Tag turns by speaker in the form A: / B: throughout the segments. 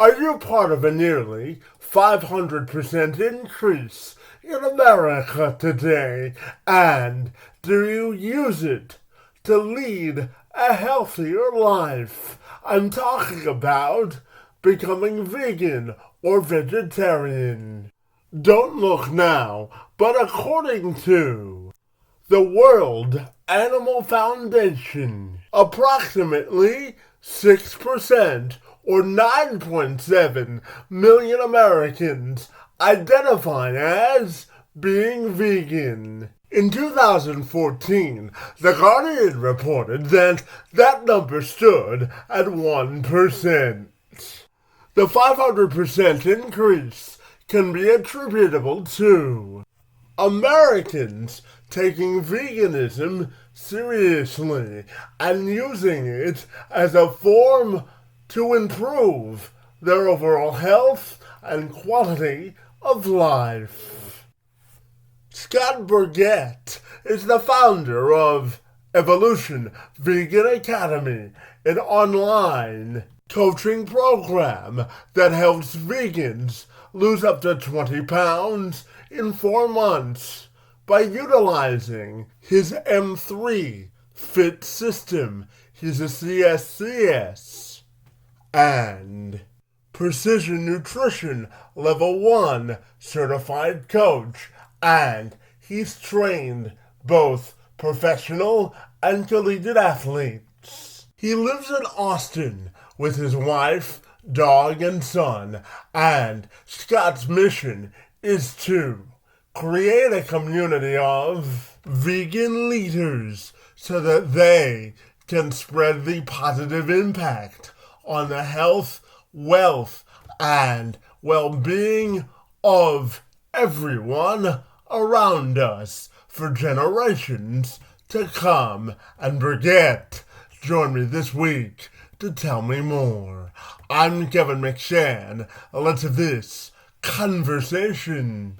A: Are you part of a nearly 500% increase in America today? And do you use it to lead a healthier life? I'm talking about becoming vegan or vegetarian. Don't look now, but according to the World Animal Foundation, approximately 6% or 9.7 million Americans identify as being vegan. In 2014, The Guardian reported that number stood at 1%. The 500% increase can be attributable to Americans taking veganism seriously and using it as a form to improve their overall health and quality of life. Scott Burgett is the founder of Evolution Vegan Academy, an online coaching program that helps vegans lose up to 20 pounds in 4 months by utilizing his M3 Fit system. He's a CSCS and Precision Nutrition Level 1 certified coach, and he's trained both professional and collegiate athletes. He lives in Austin with his wife, dog, and son, and Scott's mission is to create a community of vegan leaders so that they can spread the positive impact on the health, wealth, and well-being of everyone around us for generations to come. And Burgett join me this week to tell me more. I'm Kevin McShann. Let's have this conversation.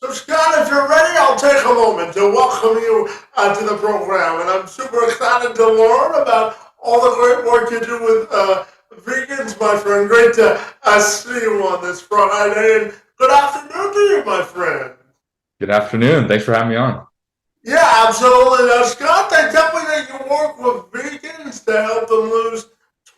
A: So Scott, if you're ready, I'll take a moment to welcome you to the program. And I'm super excited to learn about all the great work you do with vegans, my friend. Great to see you on this Friday. And good afternoon to you, my friend.
B: Good afternoon. Thanks for having me on.
A: Yeah, absolutely. Now, Scott, they tell me that you work with vegans to help them lose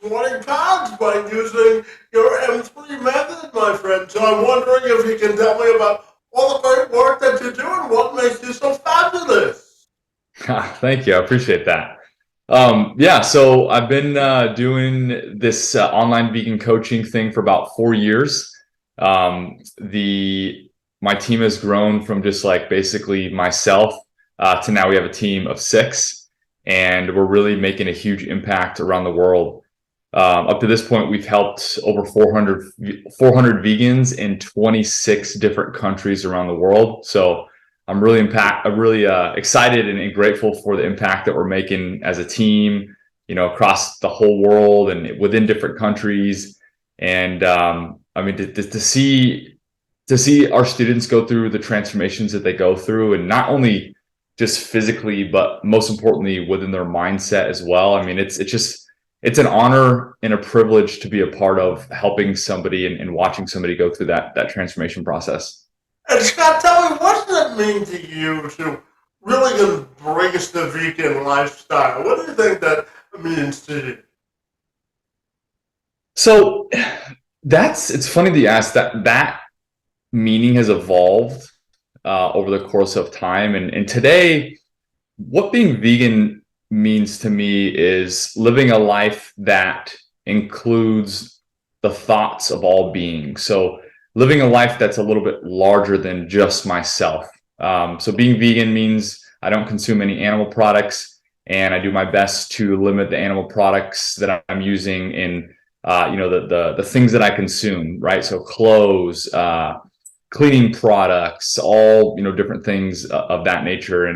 A: 20 pounds by using your M3 method, my friend. So I'm wondering if you can tell me about all the great work that you do and what makes you so fabulous.
B: Thank you. I appreciate that. So I've been doing this online vegan coaching thing for about 4 years. My team has grown from just like basically myself to now we have a team of 6, and we're really making a huge impact around the world. Up to this point, we've helped over 400 vegans in 26 different countries around the world. So I'm really excited and grateful for the impact that we're making as a team, across the whole world and within different countries. And to see our students go through the transformations that they go through, and not only just physically, but most importantly within their mindset as well. I mean, it's an honor and a privilege to be a part of helping somebody and watching somebody go through that transformation process.
A: And Scott, tell me, what does it mean to you to really embrace the vegan lifestyle? What do you think that means to you?
B: So it's funny that you asked that meaning has evolved over the course of time. And today, what being vegan means to me is living a life that includes the thoughts of all beings. So living a life that's a little bit larger than just myself. So being vegan means I don't consume any animal products, and I do my best to limit the animal products that I'm using in the things that I consume, right? So clothes, cleaning products, all, different things of that nature.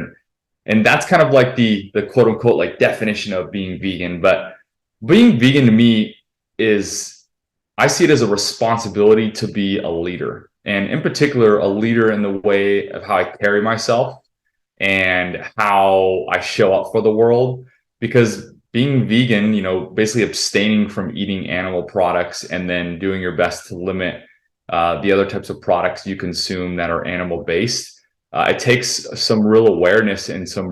B: And that's kind of like the quote unquote like definition of being vegan. But being vegan to me is, I see it as a responsibility to be a leader, and in particular, a leader in the way of how I carry myself and how I show up for the world. Because being vegan, basically abstaining from eating animal products and then doing your best to limit the other types of products you consume that are animal based. It takes some real awareness and some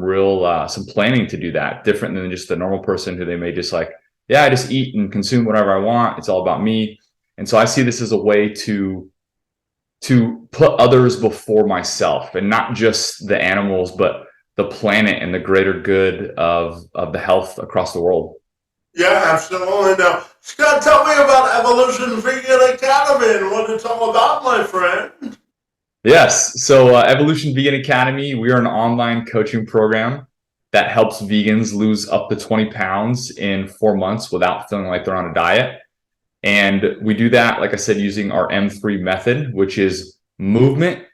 B: planning to do that, different than just the normal person who they may just like, yeah, I just eat and consume whatever I want. It's all about me. And so I see this as a way to put others before myself, and not just the animals, but the planet and the greater good of the health across the world.
A: Yeah, absolutely. Now, Scott, tell me about Evolution Vegan Academy and what it's all about, my friend.
B: Yes. So Evolution Vegan Academy, we are an online coaching program that helps vegans lose up to 20 pounds in 4 months without feeling like they're on a diet. And we do that, like I said, using our M3 method, which is movement,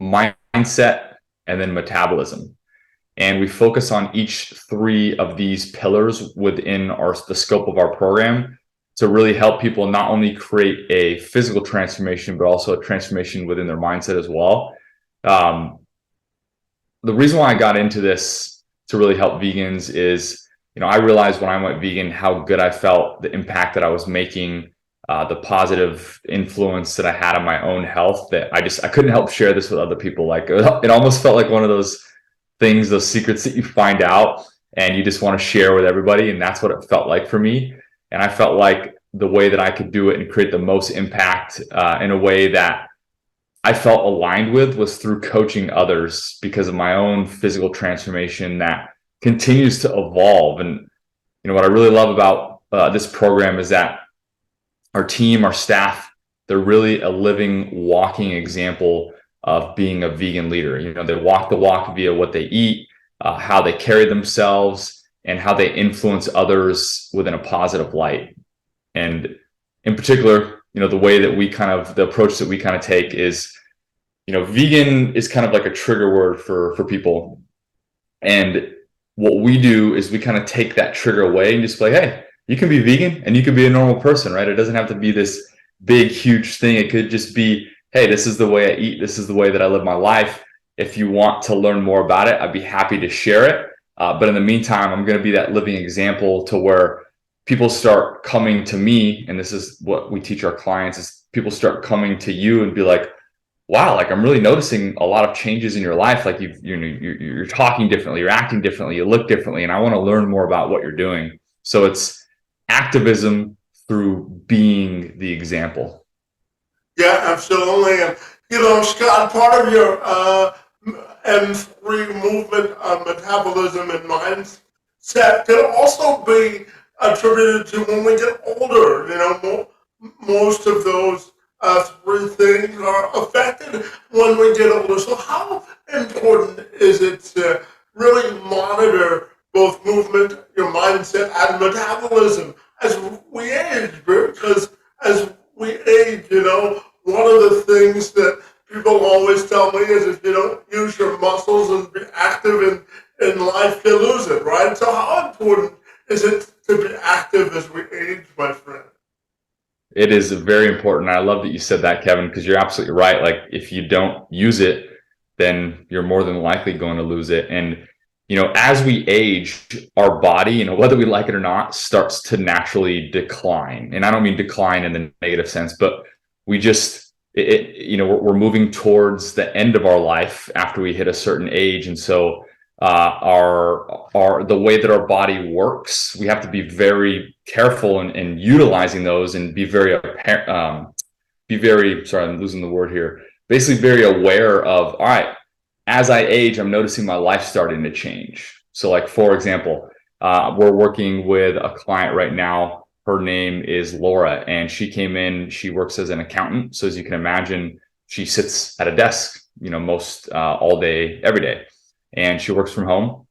B: mindset, and then metabolism. And we focus on each three of these pillars within the scope of our program to really help people not only create a physical transformation, but also a transformation within their mindset as well. The reason why I got into this to really help vegans is, I realized when I went vegan how good I felt, the impact that I was making, the positive influence that I had on my own health, that I couldn't help share this with other people. Like it almost felt like one of those things, those secrets that you find out and you just want to share with everybody. And that's what it felt like for me. And I felt like the way that I could do it and create the most impact in a way that I felt aligned with was through coaching others, because of my own physical transformation that continues to evolve. And what I really love about this program is that our team, our staff, they're really a living, walking example of being a vegan leader. They walk the walk via what they eat, how they carry themselves, and how they influence others within a positive light. And in particular, the way that the approach that we kind of take is, vegan is kind of like a trigger word for people. And what we do is we kind of take that trigger away and just be like, hey, you can be vegan and you can be a normal person, right? It doesn't have to be this big, huge thing. It could just be, hey, this is the way I eat. This is the way that I live my life. If you want to learn more about it, I'd be happy to share it. But in the meantime, I'm going to be that living example to where people start coming to me. And this is what we teach our clients, is people start coming to you and be like, wow, like I'm really noticing a lot of changes in your life. Like you're talking differently, you're acting differently, you look differently, and I want to learn more about what you're doing. So it's activism through being the example.
A: Yeah, absolutely. And, Scott, part of your M3 movement, metabolism and mindset can also be attributed to when we get older. Most of those three things are affected when we get older. So how important is it to really monitor both movement, your mindset, and metabolism as we age? Because as we age, one of the things that people always tell me is if you don't use your muscles and be active in life, you lose it, right? So how important is it to be active as we age, my friend?
B: It is very important. I love that you said that, Kevin, because you're absolutely right. Like if you don't use it, then you're more than likely going to lose it. And, as we age, our body, whether we like it or not, starts to naturally decline. And I don't mean decline in the negative sense, but we just, we're moving towards the end of our life after we hit a certain age. And so the way that our body works, we have to be very careful in utilizing those, and be very sorry, I'm losing the word here, basically very aware of, all right, as I age, I'm noticing my life starting to change. So like, for example, we're working with a client right now. Her name is Laura, and she came in, she works as an accountant. So as you can imagine, she sits at a desk, most all day, every day. And she works from home.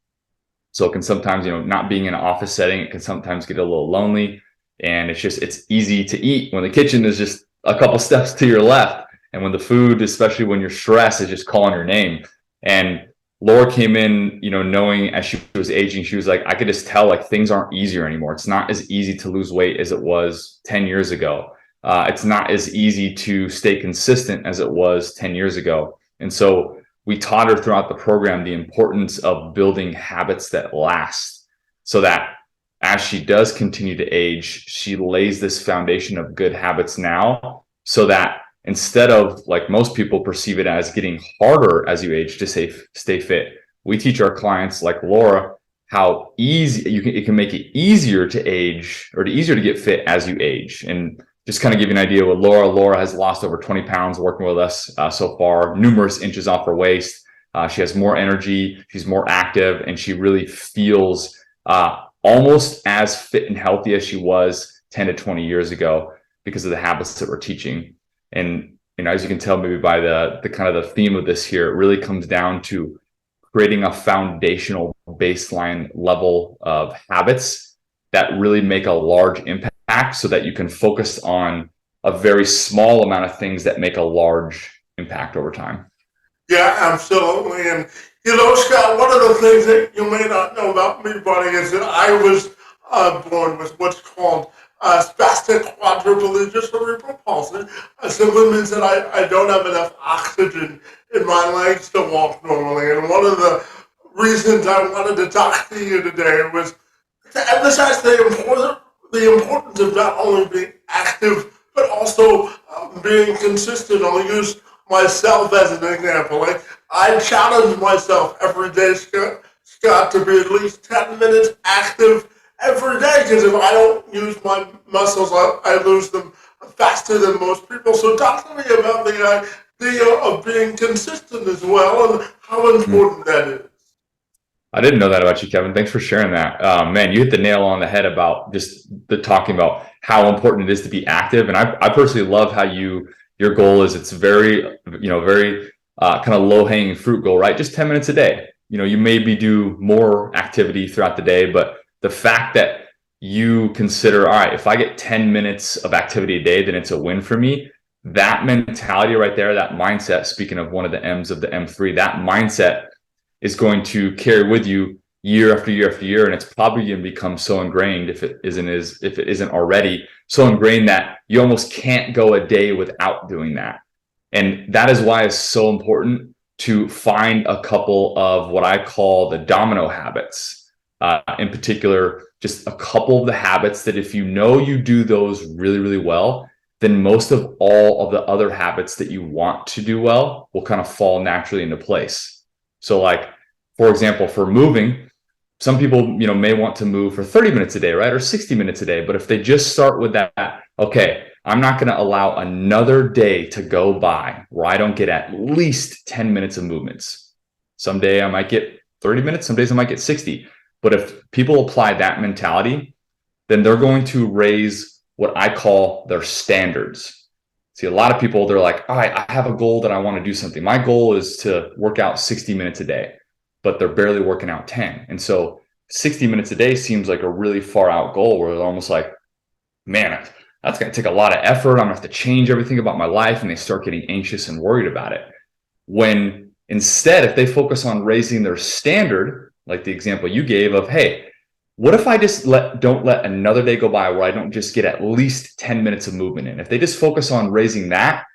B: So it can sometimes, not being in an office setting, it can sometimes get a little lonely. And it's easy to eat when the kitchen is just a couple steps to your left. And when the food, especially when you're stressed, is just calling your name. And Laura came in, knowing as she was aging, she was like, I could just tell like things aren't easier anymore. It's not as easy to lose weight as it was 10 years ago. It's not as easy to stay consistent as it was 10 years ago. And so we taught her throughout the program the importance of building habits that last, so that as she does continue to age, she lays this foundation of good habits now, so that instead of, like most people perceive it as, getting harder as you age to stay fit, we teach our clients like Laura how easy it can make it easier to age, or easier to get fit as you age. And just kind of give you an idea with Laura has lost over 20 pounds working with us so far, numerous inches off her waist. She has more energy, she's more active, and she really feels almost as fit and healthy as she was 10 to 20 years ago because of the habits that we're teaching. And as you can tell, maybe by the kind of the theme of this here, it really comes down to creating a foundational baseline level of habits that really make a large impact, so that you can focus on a very small amount of things that make a large impact over time.
A: Yeah, absolutely. And, Scott, one of the things that you may not know about me, buddy, is that I was born with what's called spastic quadriplegia cerebral palsy. It simply means that I don't have enough oxygen in my legs to walk normally. And one of the reasons I wanted to talk to you today was to emphasize the importance of not only being active, but also being consistent. I'll use myself as an example. I challenge myself every day, Scott, to be at least 10 minutes active every day, because if I don't use my muscles, I lose them faster than most people. So talk to me about the idea of being consistent as well, and how important that is.
B: I didn't know that about you, Kevin. Thanks for sharing that. Man, you hit the nail on the head about just the talking about how important it is to be active. And I personally love how your goal is, it's very, very kind of low hanging fruit goal, right? Just 10 minutes a day. You maybe do more activity throughout the day, but the fact that you consider, all right, if I get 10 minutes of activity a day, then it's a win for me. That mentality right there, that mindset, speaking of one of the M's of the M3, that mindset is going to carry with you year after year after year. And it's probably going to become so ingrained, if it isn't already so ingrained, that you almost can't go a day without doing that. And that is why it's so important to find a couple of what I call the domino habits. In particular, just a couple of the habits that if you do those really, really well, then most of all of the other habits that you want to do well will kind of fall naturally into place. So like, for example, for moving, some people, may want to move for 30 minutes a day, right? Or 60 minutes a day. But if they just start with that, okay, I'm not going to allow another day to go by where I don't get at least 10 minutes of movements. Someday I might get 30 minutes, some days I might get 60. But if people apply that mentality, then they're going to raise what I call their standards. See, a lot of people, they're like, all right, I have a goal that I want to do something. My goal is to work out 60 minutes a day, but they're barely working out 10. And so 60 minutes a day seems like a really far out goal, where they're almost like, man, that's going to take a lot of effort. I'm going to have to change everything about my life. And they start getting anxious and worried about it. When instead, if they focus on raising their standard, like the example you gave of, hey, what if I just don't let another day go by where I don't just get at least 10 minutes of movement in? If they just focus on raising that,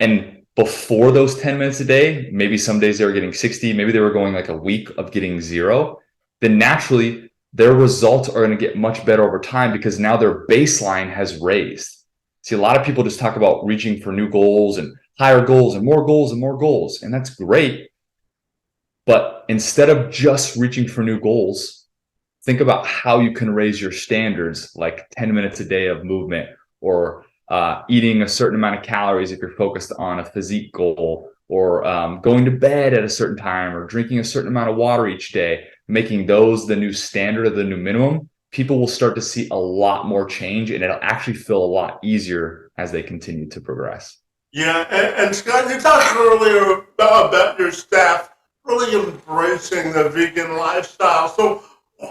B: and before those 10 minutes a day, maybe some days they were getting 60, maybe they were going like a week of getting 0, then naturally their results are going to get much better over time, because now their baseline has raised. See, a lot of people just talk about reaching for new goals and higher goals and more goals and more goals. And that's great. But instead of just reaching for new goals, think about how you can raise your standards, like 10 minutes a day of movement, or eating a certain amount of calories if you're focused on a physique goal, or going to bed at a certain time, or drinking a certain amount of water each day, making those the new standard or the new minimum. People will start to see a lot more change, and it'll actually feel a lot easier as they continue to progress.
A: Yeah, and Scott, you talked earlier about your staff really embracing the vegan lifestyle. So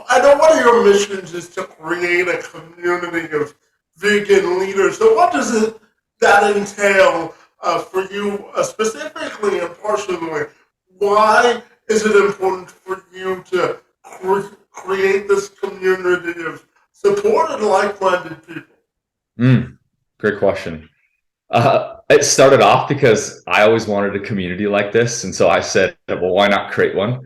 A: I know one of your missions is to create a community of vegan leaders. So what does that entail for you specifically and personally? Why is it important for you to create this community of supported, like-minded people?
B: Great question. It started off because I always wanted a community like this. And so I said, well, why not create one?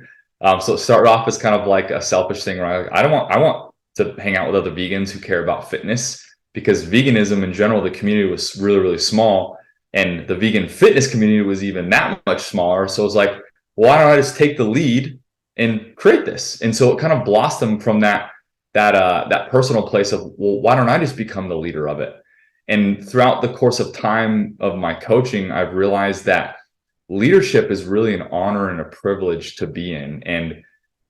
B: So it started off as kind of like a selfish thing where I want to hang out with other vegans who care about fitness, because veganism in general, the community was really, really small. And the vegan fitness community was even that much smaller. So it was like, why don't I just take the lead and create this? And so it kind of blossomed from that personal place of, well, why don't I just become the leader of it? And throughout the course of time of my coaching, I've realized that leadership is really an honor and a privilege to be in. And,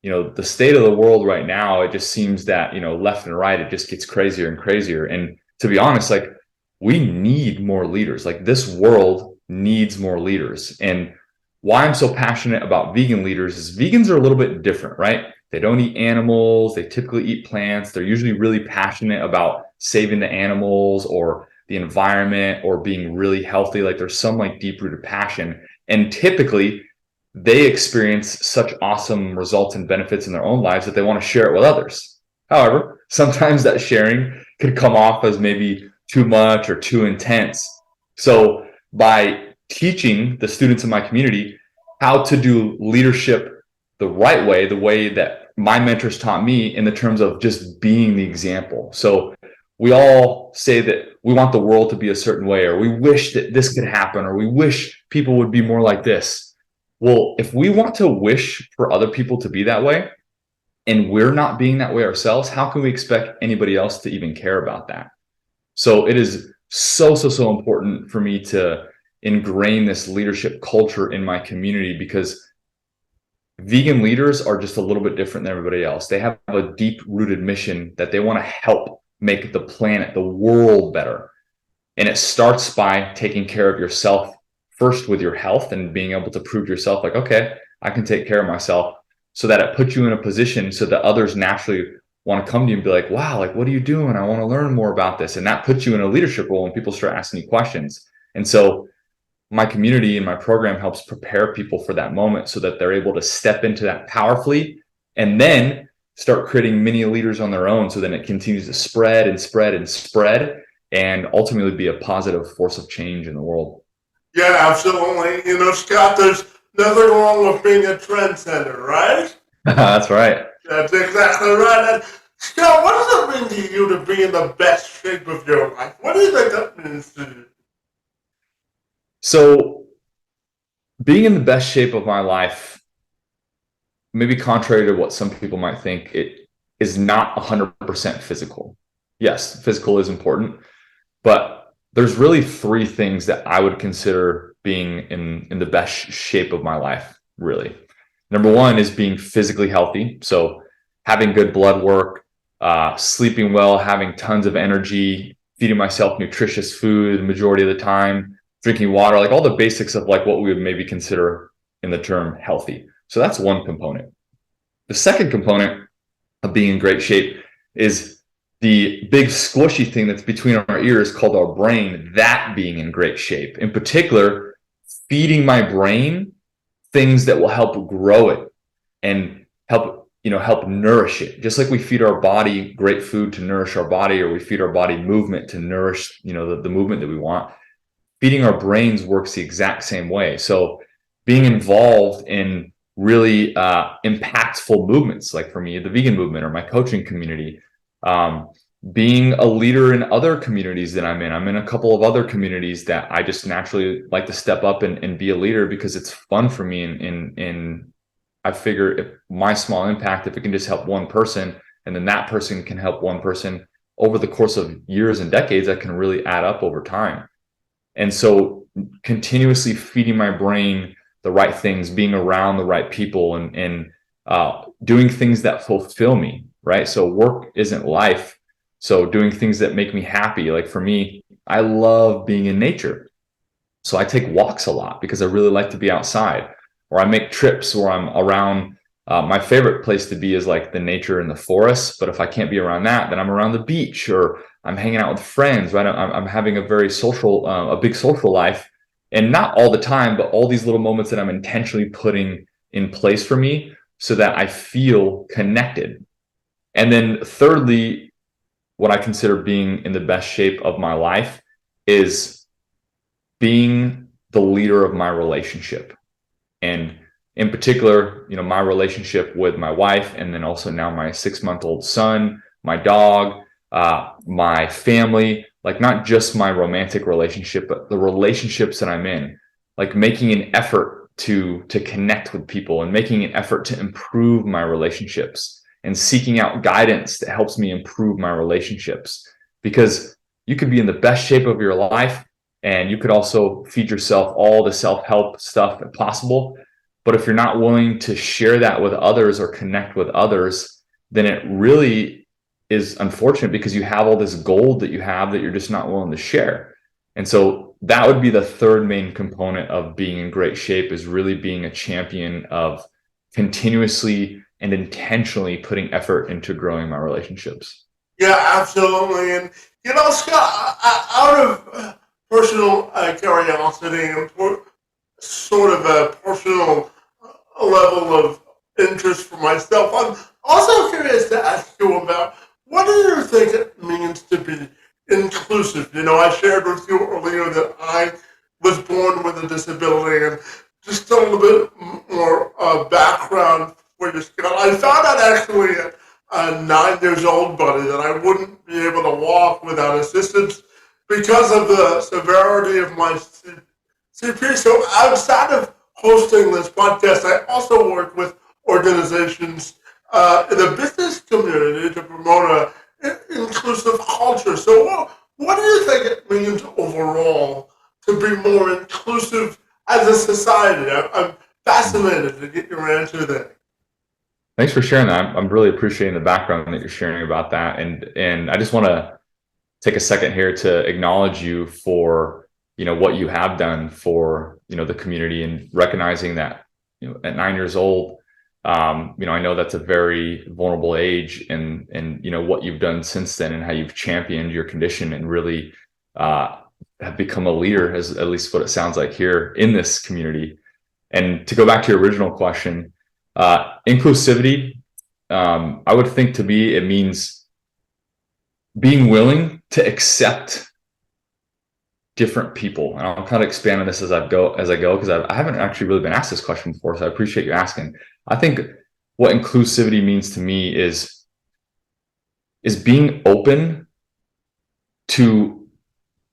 B: the state of the world right now, it just seems that, left and right, it just gets crazier and crazier. And to be honest, like, we need more leaders. Like, this world needs more leaders. And why I'm so passionate about vegan leaders is vegans are a little bit different, right? They don't eat animals. They typically eat plants. They're usually really passionate about saving the animals or the environment or being really healthy. Like, there's some like deep-rooted passion. And typically they experience such awesome results and benefits in their own lives that they want to share it with others. However, sometimes that sharing could come off as maybe too much or too intense. So by teaching the students in my community how to do leadership the right way, the way that my mentors taught me, in the terms of just being the example. So we all say that we want the world to be a certain way, or we wish that this could happen, or we wish people would be more like this. Well, if we want to wish for other people to be that way, and we're not being that way ourselves, how can we expect anybody else to even care about that? So it is so important for me to ingrain this leadership culture in my community, because vegan leaders are just a little bit different than everybody else. They have a deep-rooted mission that they want to help make the planet, the world better. And it starts by taking care of yourself first with your health and being able to prove to yourself, like, okay, I can take care of myself, so that it puts you in a position so that others naturally want to come to you and be like, wow, like, what are you doing? I want to learn more about this. And that puts you in a leadership role when people start asking you questions. And so my community and my program helps prepare people for that moment so that they're able to step into that powerfully and then start creating mini leaders on their own. So then it continues to spread and spread and spread and ultimately be a positive force of change in the world.
A: Yeah, absolutely. Scott, there's nothing wrong with being a trendsetter, right?
B: That's right.
A: That's exactly right. And Scott, what does it mean to you to be in the best shape of your life? What do you think that means to you?
B: So being in the best shape of my life, maybe contrary to what some people might think, it is not 100% physical. Yes, physical is important, but there's really three things that I would consider being in the best shape of my life, really. Number one is being physically healthy. So having good blood work, sleeping well, having tons of energy, feeding myself nutritious food the majority of the time, drinking water, like all the basics of like what we would maybe consider in the term healthy. So that's one component. The second component of being in great shape is the big squishy thing that's between our ears called our brain, that being in great shape. In particular, feeding my brain things that will help grow it and help nourish it. Just like we feed our body great food to nourish our body, or we feed our body movement to nourish, the movement that we want. Feeding our brains works the exact same way. So being involved in really impactful movements, like for me, the vegan movement or my coaching community, being a leader in other communities that I'm in a couple of other communities that I just naturally like to step up and be a leader, because it's fun for me. And I figure if my small impact, if it can just help one person, and then that person can help one person over the course of years and decades, that can really add up over time. And so continuously feeding my brain the right things, being around the right people, and doing things that fulfill me, right? So work isn't life. So doing things that make me happy. Like for me, I love being in nature. So I take walks a lot because I really like to be outside, or I make trips where I'm around My favorite place to be is like the nature and the forest. But if I can't be around that, then I'm around the beach or I'm hanging out with friends, right? I'm having a very social, a big social life, and not all the time, but all these little moments that I'm intentionally putting in place for me so that I feel connected. And then thirdly, what I consider being in the best shape of my life is being the leader of my relationship. And in particular, my relationship with my wife, and then also now my 6-month-old son, my dog, my family, like not just my romantic relationship, but the relationships that I'm in, like making an effort to connect with people and making an effort to improve my relationships and seeking out guidance that helps me improve my relationships. Because you could be in the best shape of your life and you could also feed yourself all the self-help stuff possible. But if you're not willing to share that with others or connect with others, then it really is unfortunate because you have all this gold that you have that you're just not willing to share. And so that would be the third main component of being in great shape, is really being a champion of continuously and intentionally putting effort into growing my relationships.
A: Yeah, absolutely. And, Scott, out of personal curiosity and sort of a personal level of interest for myself, I'm also curious to ask you about, what do you think it means to be inclusive? I shared with you earlier that I was born with a disability, and just a little bit more background for you, Scott. I found out actually at 9 years old, buddy, that I wouldn't be able to walk without assistance because of the severity of my CP. So outside of hosting this podcast, I also work with organizations in the business community to promote an inclusive culture. So what do you think it means overall to be more inclusive as a society? I'm fascinated to get your answer there.
B: Thanks for sharing that. I'm really appreciating the background that you're sharing about that. And I just want to take a second here to acknowledge you for, what you have done for, the community, and recognizing that, at 9 years old, I know that's a very vulnerable age, and what you've done since then and how you've championed your condition and really have become a leader, as at least what it sounds like here in this community. And to go back to your original question, inclusivity, I would think to me, it means being willing to accept different people. And I'll kind of expand on this as I go, because I haven't actually really been asked this question before. So I appreciate you asking. I think what inclusivity means to me is being open to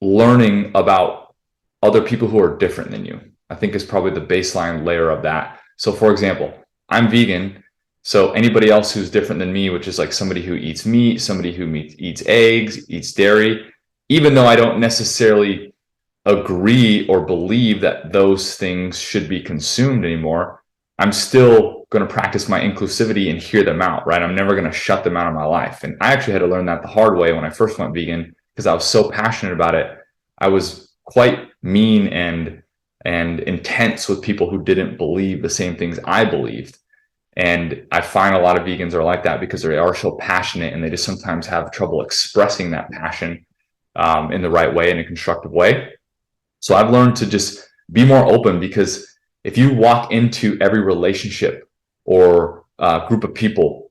B: learning about other people who are different than you. I think is probably the baseline layer of that. So for example, I'm vegan. So anybody else who's different than me, which is like somebody who eats meat, somebody who eats eggs, eats dairy, even though I don't necessarily agree or believe that those things should be consumed anymore, I'm still going to practice my inclusivity and hear them out, right? I'm never going to shut them out of my life. And I actually had to learn that the hard way when I first went vegan, because I was so passionate about it. I was quite mean and intense with people who didn't believe the same things I believed. And I find a lot of vegans are like that because they are so passionate, and they just sometimes have trouble expressing that passion in the right way, in a constructive way. So I've learned to just be more open, because if you walk into every relationship or group of people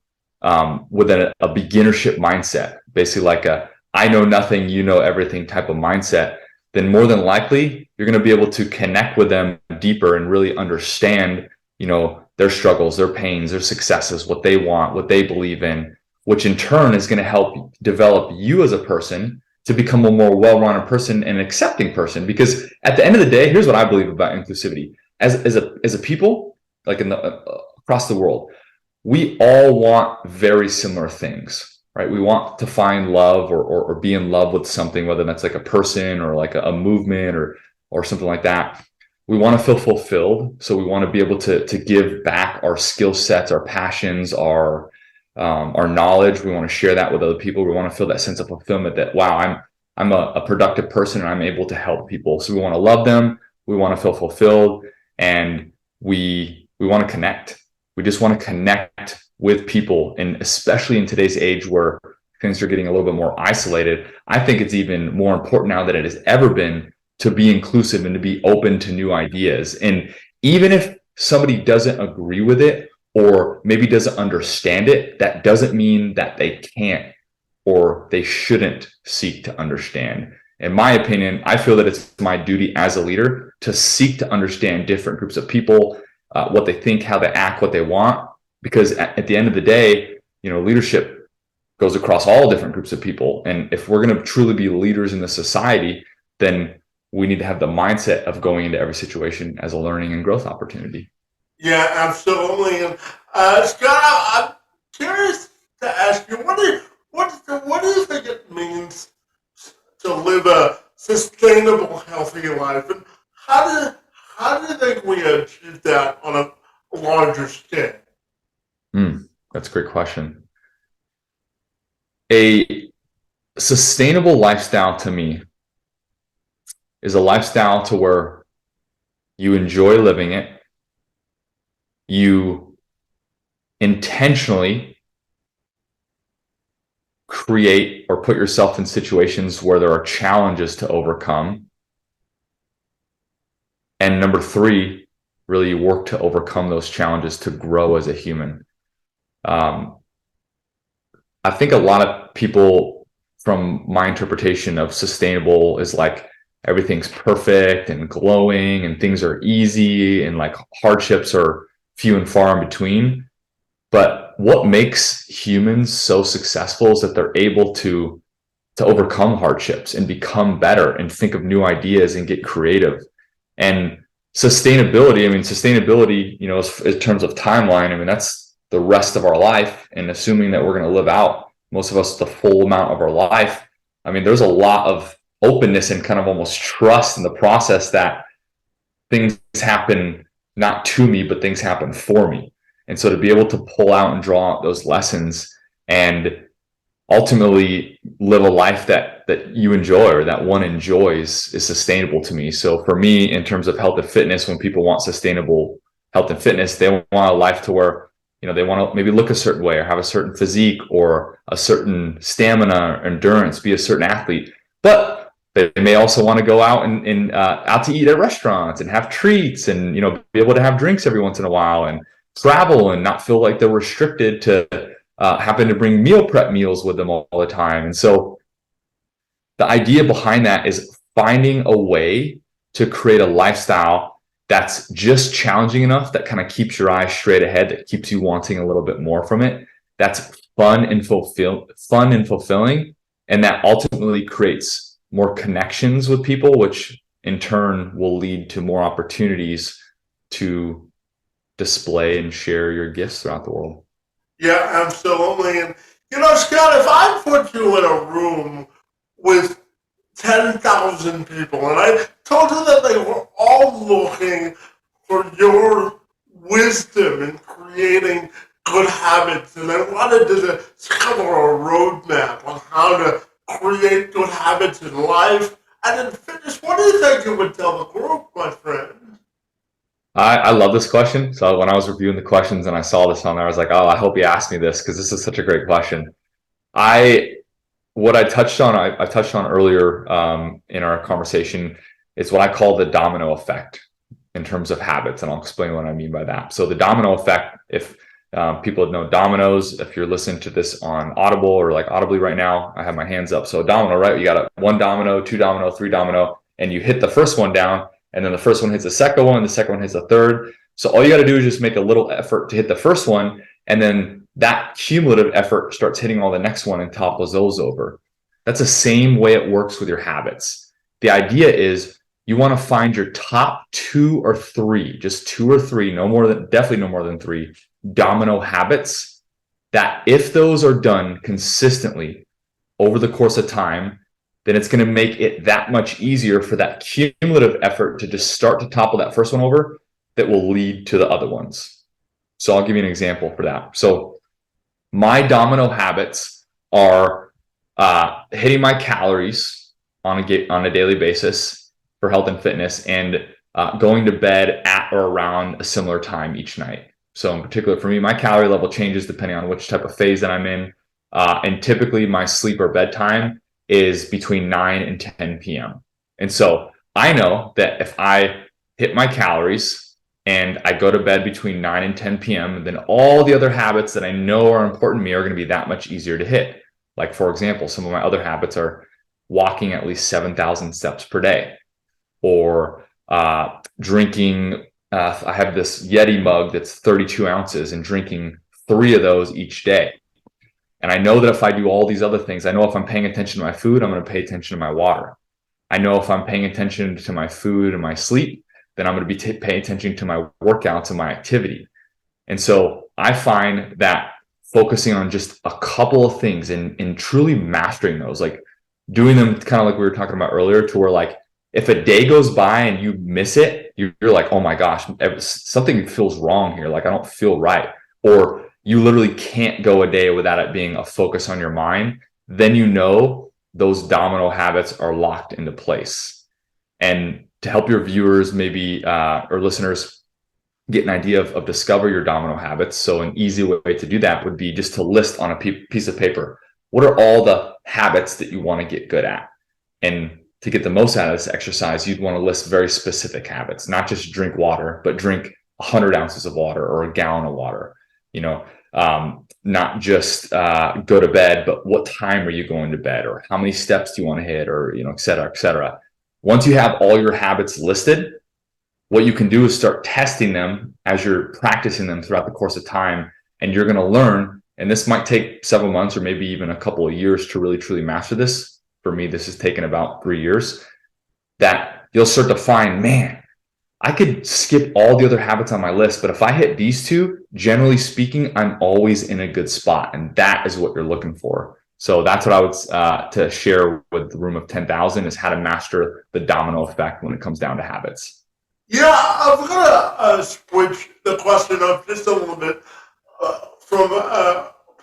B: with a beginnership mindset, basically like I know nothing, you know everything type of mindset, then more than likely you're going to be able to connect with them deeper and really understand, their struggles, their pains, their successes, what they want, what they believe in, which in turn is going to help develop you as a person to become a more well-rounded person and an accepting person. Because at the end of the day, here's what I believe about inclusivity. As a people, like across the world, we all want very similar things, right? We want to find love or be in love with something, whether that's like a person or like a movement or something like that. We want to feel fulfilled. So we want to be able to give back our skill sets, our passions, our knowledge. We want to share that with other people. We want to feel that sense of fulfillment that, wow, I'm a productive person and I'm able to help people. So we want to love them. We want to feel fulfilled, and we want to connect. We just want to connect with people. And especially in today's age where things are getting a little bit more isolated, I think it's even more important now than it has ever been to be inclusive and to be open to new ideas. And even if somebody doesn't agree with it or maybe doesn't understand it, that doesn't mean that they can't or they shouldn't seek to understand. In my opinion, I feel that it's my duty as a leader to seek to understand different groups of people, what they think, how they act, what they want, because at the end of the day, leadership goes across all different groups of people. And if we're going to truly be leaders in the society, then we need to have the mindset of going into every situation as a learning and growth opportunity.
A: Yeah, absolutely. And Scott, I'm curious to ask you, what do you think it means to live a sustainable, healthy life, and how do you think we achieve that on a larger scale?
B: That's a great question. A sustainable lifestyle to me is a lifestyle to where you enjoy living it, you intentionally create or put yourself in situations where there are challenges to overcome. And number three, really you work to overcome those challenges to grow as a human. I think a lot of people, from my interpretation of sustainable, is like everything's perfect and glowing and things are easy and like hardships are few and far in between. But what makes humans so successful is that they're able to overcome hardships and become better and think of new ideas and get creative. And sustainability, in terms of timeline, that's the rest of our life. And assuming that we're going to live out, most of us, the full amount of our life, there's a lot of openness and kind of almost trust in the process that things happen not to me, but things happen for me. And so to be able to pull out and draw out those lessons and ultimately live a life that you enjoy or that one enjoys is sustainable to me. So for me, in terms of health and fitness, when people want sustainable health and fitness, they want a life to where, they want to maybe look a certain way or have a certain physique or a certain stamina, endurance, be a certain athlete. But they may also want to go out and out to eat at restaurants and have treats and, be able to have drinks every once in a while and travel and not feel like they're restricted to happen to bring meal prep meals with them all the time. And so the idea behind that is finding a way to create a lifestyle that's just challenging enough that kind of keeps your eyes straight ahead, that keeps you wanting a little bit more from it, that's fun and fulfilling, and that ultimately creates more connections with people, which in turn will lead to more opportunities to display and share your gifts throughout the world.
A: Yeah, absolutely. And Scott, if I put you in a room with 10,000 people and I told you that they were all looking for your wisdom in creating good habits, and I wanted to discover a roadmap on how to create good habits in life and in fitness, what do you think you would tell the group, my friend?
B: I love this question. So when I was reviewing the questions and I saw this on there, I was like, oh, I hope you asked me this because this is such a great question. What I touched on earlier in our conversation is what I call the domino effect in terms of habits, and I'll explain what I mean by that. So the domino effect, if people know dominoes, if you're listening to this on Audible or like audibly right now, I have my hands up. So domino, right? You got one domino, two domino, three domino, and you hit the first one down. And then the first one hits the second one, the second one hits the third. So all you got to do is just make a little effort to hit the first one. And then that cumulative effort starts hitting all the next one and topples those over. That's the same way it works with your habits. The idea is you want to find your top two or three, definitely no more than three domino habits that if those are done consistently over the course of time, then it's going to make it that much easier for that cumulative effort to just start to topple that first one over that will lead to the other ones. So I'll give you an example for that. So my domino habits are hitting my calories on a daily basis for health and fitness, and going to bed at or around a similar time each night. So in particular for me, my calorie level changes depending on which type of phase that I'm in. And typically my sleep or bedtime is between 9 and 10 p.m. And so I know that if I hit my calories and I go to bed between 9 and 10 p.m., then all the other habits that I know are important to me are going to be that much easier to hit. Like, for example, some of my other habits are walking at least 7,000 steps per day, or drinking. I have this Yeti mug that's 32 ounces and drinking 3 of those each day. And I know that if I do all these other things, I know if I'm paying attention to my food, I'm going to pay attention to my water. I know if I'm paying attention to my food and my sleep, then I'm going to be paying attention to my workouts and my activity. And so I find that focusing on just a couple of things and truly mastering those, like doing them kind of like we were talking about earlier, to where like if a day goes by and you miss it, you're like, oh my gosh, something feels wrong here. Like I don't feel right. Or you literally can't go a day without it being a focus on your mind. Then you know those domino habits are locked into place. And to help your viewers maybe or listeners get an idea of discover your domino habits. So an easy way to do that would be just to list on a piece of paper, what are all the habits that you want to get good at? And to get the most out of this exercise, you'd want to list very specific habits, not just drink water, but drink 100 ounces of water or a gallon of water, not just go to bed, but what time are you going to bed, or how many steps do you want to hit, or, et cetera, et cetera. Once you have all your habits listed, what you can do is start testing them as you're practicing them throughout the course of time. And you're going to learn, and this might take several months or maybe even a couple of years to really, truly master this. For me, this has taken about 3 years, that you'll start to find, man, I could skip all the other habits on my list, but if I hit these 2, generally speaking, I'm always in a good spot. And that is what you're looking for. So that's what I would to share with the room of 10,000 is how to master the domino effect when it comes down to habits.
A: Yeah, I'm gonna switch the question up just a little bit from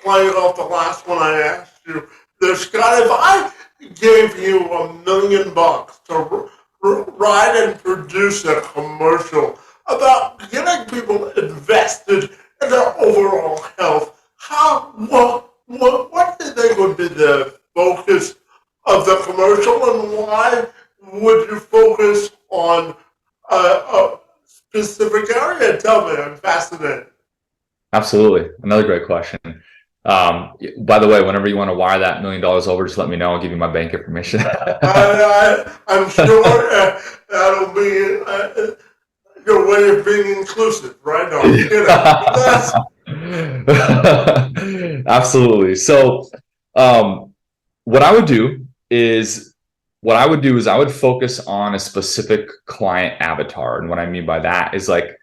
A: playing off the last one I asked you. There's Scott, if I gave you $1 million to write and produce a commercial about getting people invested in their overall health, what do you think would be the focus of the commercial, and why would you focus on a specific area? Tell me, I'm fascinated.
B: Absolutely. Another great question. By the way, whenever you want to wire that $1 million over, just let me know. I'll give you my bank information.
A: I'm sure that'll be your way of being inclusive, right? No,
B: Absolutely. So, what I would do is I would focus on a specific client avatar. And what I mean by that is, like,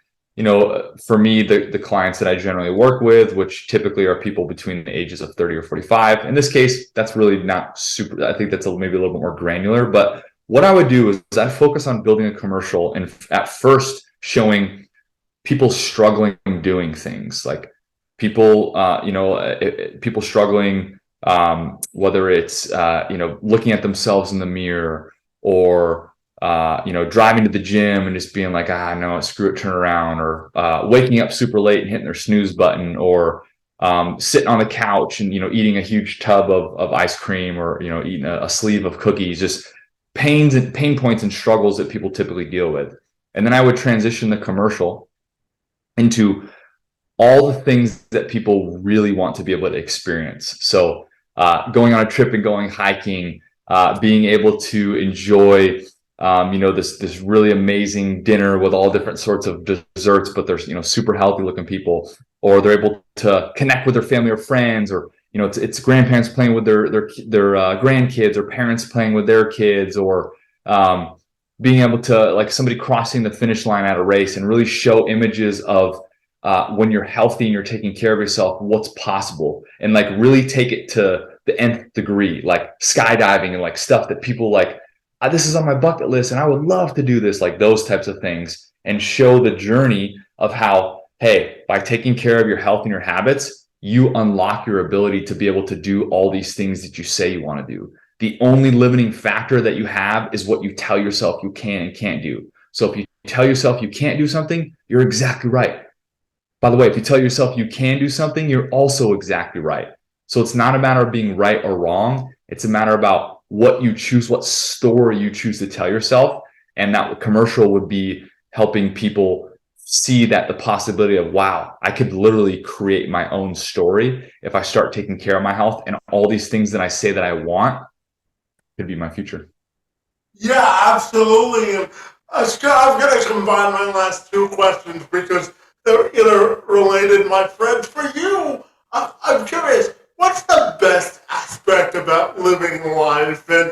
B: for me, the clients that I generally work with, which typically are people between the ages of 30 or 45. In this case, that's really not super, I think that's maybe a little bit more granular. But what I would do is I'd focus on building a commercial and at first showing people struggling doing things, like people, people struggling, whether it's, looking at themselves in the mirror, or driving to the gym and just being like, no, screw it, turn around, or waking up super late and hitting their snooze button, or sitting on the couch and, eating a huge tub of ice cream, or, eating a sleeve of cookies, just pain points and struggles that people typically deal with. And then I would transition the commercial into all the things that people really want to be able to experience. So going on a trip and going hiking, being able to enjoy this really amazing dinner with all different sorts of desserts, but there's, super healthy looking people, or they're able to connect with their family or friends, or, it's grandparents playing with their grandkids, or parents playing with their kids, or being able to, like, somebody crossing the finish line at a race, and really show images of when you're healthy and you're taking care of yourself, what's possible, and like really take it to the nth degree, like skydiving and like stuff that people like, this is on my bucket list and I would love to do this, like those types of things, and show the journey of how, hey, by taking care of your health and your habits, you unlock your ability to be able to do all these things that you say you want to do. The only limiting factor that you have is what you tell yourself you can and can't do. So if you tell yourself you can't do something, you're exactly right. By the way, if you tell yourself you can do something, you're also exactly right. So it's not a matter of being right or wrong. It's a matter about what you choose, what story you choose to tell yourself. And that commercial would be helping people see that the possibility of, wow, I could literally create my own story if I start taking care of my health, and all these things that I say that I want could be my future.
A: Yeah, absolutely. And Scott, I'm going to combine my last two questions because they're interrelated, my friend. For you, I'm curious, what's the best aspect about living life? And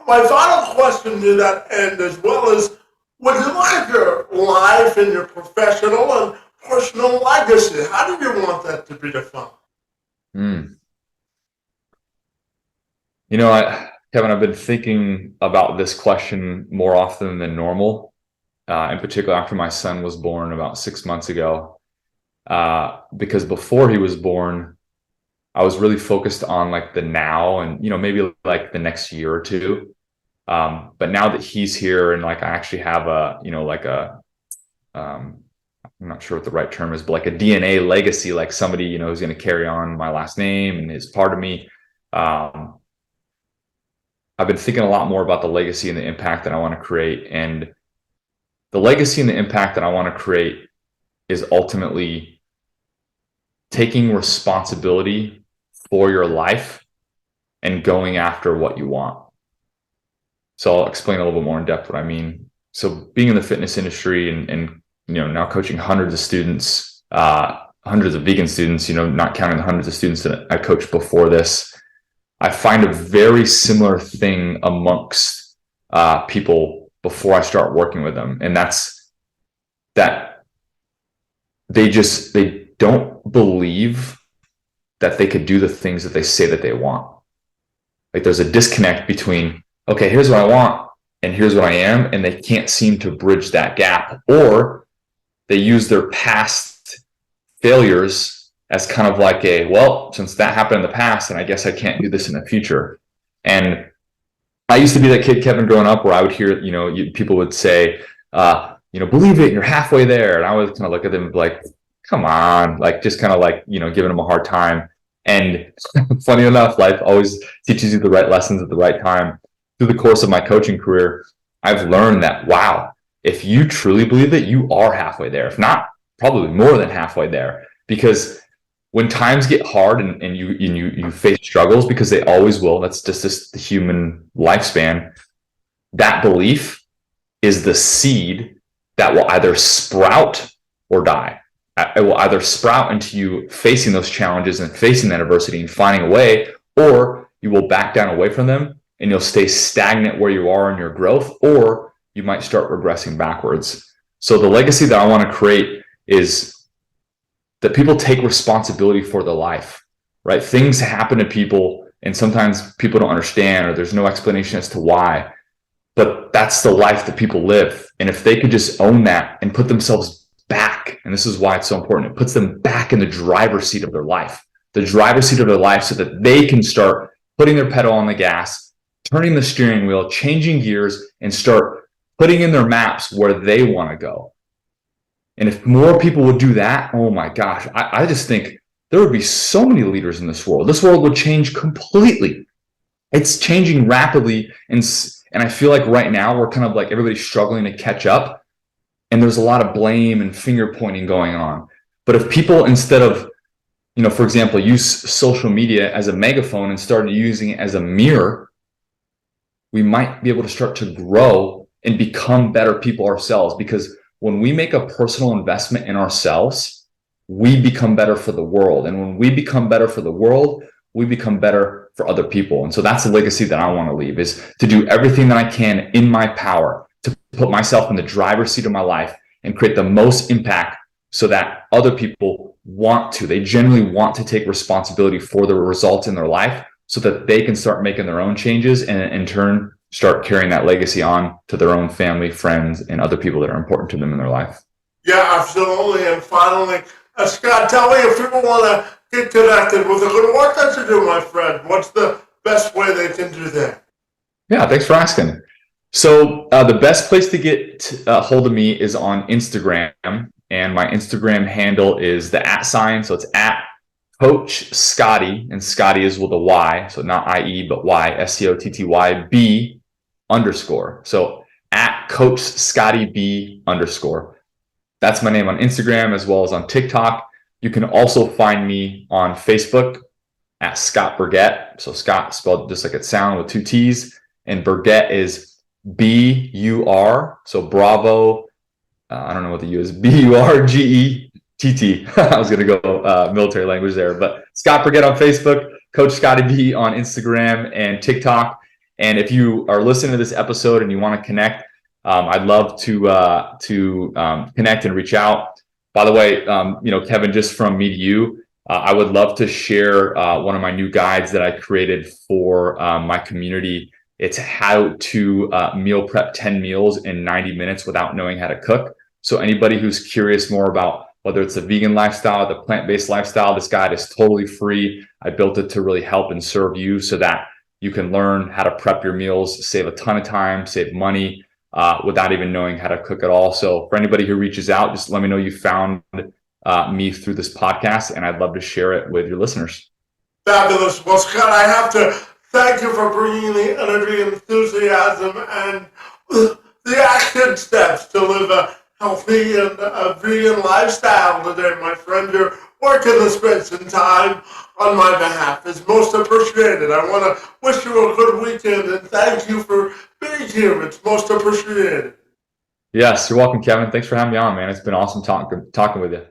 A: my final question to that end, as well as, when you look at your life and your professional and personal legacy, how do you want that to be defined?
B: Mm. Kevin, I've been thinking about this question more often than normal, in particular after my son was born about 6 months ago. Because before he was born, I was really focused on like the now and, maybe like the next year or two. But now that he's here and like I actually have I'm not sure what the right term is, but like a DNA legacy, like somebody, who's going to carry on my last name and is part of me. I've been thinking a lot more about the legacy and the impact that I want to create. And the legacy and the impact that I want to create is ultimately taking responsibility for your life and going after what you want. So I'll explain a little bit more in depth what I mean. So being in the fitness industry and now coaching hundreds of students, hundreds of vegan students, not counting the hundreds of students that I coached before this, I find a very similar thing amongst people before I start working with them. And that's that they don't believe that they could do the things that they say that they want. Like there's a disconnect between, okay, here's what I want and here's what I am, and they can't seem to bridge that gap, or they use their past failures as kind of like well, since that happened in the past, and I guess I can't do this in the future. And I used to be that kid, Kevin, growing up, where I would hear, people would say, believe it, you're halfway there. And I would kind of look at them like, come on, like just kind of like, giving them a hard time. And funny enough, life always teaches you the right lessons at the right time. Through the course of my coaching career, I've learned that, wow, if you truly believe it, you are halfway there. If not, probably more than halfway there. Because when times get hard and you face struggles, because they always will, that's just the human lifespan, that belief is the seed that will either sprout or die. It will either sprout into you facing those challenges and facing that adversity and finding a way, or you will back down away from them and you'll stay stagnant where you are in your growth, or you might start regressing backwards. So the legacy that I want to create is that people take responsibility for their life, right? Things happen to people and sometimes people don't understand, or there's no explanation as to why, but that's the life that people live. And if they could just own that and put themselves back, and this is why it's so important, it puts them back in the driver's seat of their life, so that they can start putting their pedal on the gas, turning the steering wheel, changing gears, and start putting in their maps where they want to go. And if more people would do that, oh my gosh, I just think there would be so many leaders in this world. This world would change completely. It's changing rapidly. And I feel like right now we're kind of like everybody's struggling to catch up. And there's a lot of blame and finger pointing going on. But if people, instead of, for example, use social media as a megaphone and started using it as a mirror, we might be able to start to grow and become better people ourselves. Because when we make a personal investment in ourselves, we become better for the world. And when we become better for the world, we become better for other people. And so that's the legacy that I want to leave, is to do everything that I can in my power to put myself in the driver's seat of my life and create the most impact so that other people they genuinely want to take responsibility for the results in their life so that they can start making their own changes and in turn start carrying that legacy on to their own family, friends, and other people that are important to them in their life.
A: Yeah, absolutely. And finally, Scott, tell me, if people want to get connected with the good work that you do, my friend, what's the best way they can do that?
B: Yeah, thanks for asking. So the best place to get hold of me is on Instagram. and my Instagram handle is the @sign. So it's at Coach Scotty, and Scotty is with a Y, so not IE, but Y, SCOTTYB _. So at Coach Scotty B _. That's my name on Instagram as well as on TikTok. You can also find me on Facebook at Scott Burgett. So Scott spelled just like it sounds with 2 T's, and Burgett is BUR. So Bravo. I don't know what the U is. BURGETT. I was going to go military language there, but Scott Burgett on Facebook, Coach Scotty B on Instagram and TikTok. And if you are listening to this episode and you want to connect, I'd love to connect and reach out. By the way, Kevin, just from me to you, I would love to share one of my new guides that I created for my community. It's how to meal prep 10 meals in 90 minutes without knowing how to cook. So anybody who's curious more about whether it's the vegan lifestyle, the plant-based lifestyle, this guide is totally free. I built it to really help and serve you so that you can learn how to prep your meals, save a ton of time, save money, without even knowing how to cook at all. So for anybody who reaches out, just let me know you found me through this podcast, and I'd love to share it with your listeners.
A: Fabulous. Well, Scott, I have to thank you for bringing the energy, enthusiasm, and the action steps to live a healthy and a vegan lifestyle today, my friend. Your work in the space and time on my behalf is most appreciated. I want to wish you a good weekend and thank you for being here. It's most appreciated.
B: Yes, you're welcome, Kevin. Thanks for having me on, man. It's been awesome talking with you.